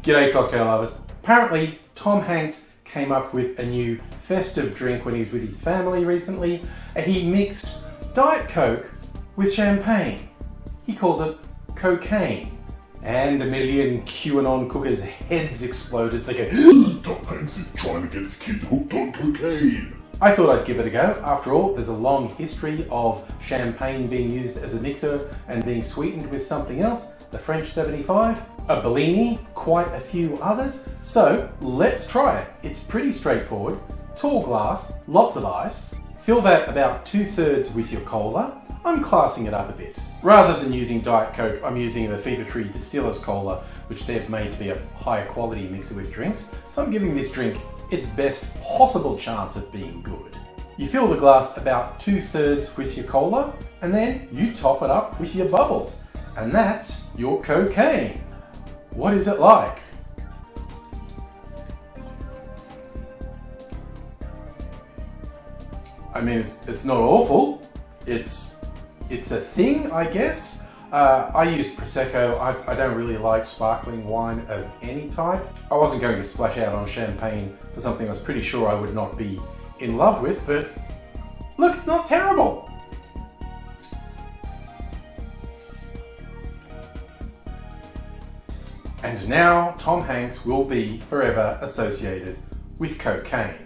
G'day cocktail lovers. Apparently Tom Hanks came up with a new festive drink when he was with his family recently. He mixed Diet Coke with champagne. He calls it Cokagne. And a million QAnon cookers' heads explode as they go, Tom Hanks is trying to get his kids hooked on cocaine. I thought I'd give it a go. After all, there's a long history of champagne being used as a mixer and being sweetened with something else. The French 75, a Bellini, quite a few others. So let's try it. It's pretty straightforward. Tall glass, lots of ice. Fill that about 2/3 with your cola. I'm classing it up a bit. Rather than using Diet Coke, I'm using the Fever Tree Distillers Cola, which they've made to be a higher quality mixer with drinks. So I'm giving this drink its best possible chance of being good. You fill the glass about 2/3 with your cola, and then you top it up with your bubbles. And that's your cocaine. What is it like? I mean, it's not awful. It's a thing, I guess. I use Prosecco. I don't really like sparkling wine of any type. I wasn't going to splash out on champagne for something I was pretty sure I would not be in love with, but look, it's not terrible. And now Tom Hanks will be forever associated with cocaine.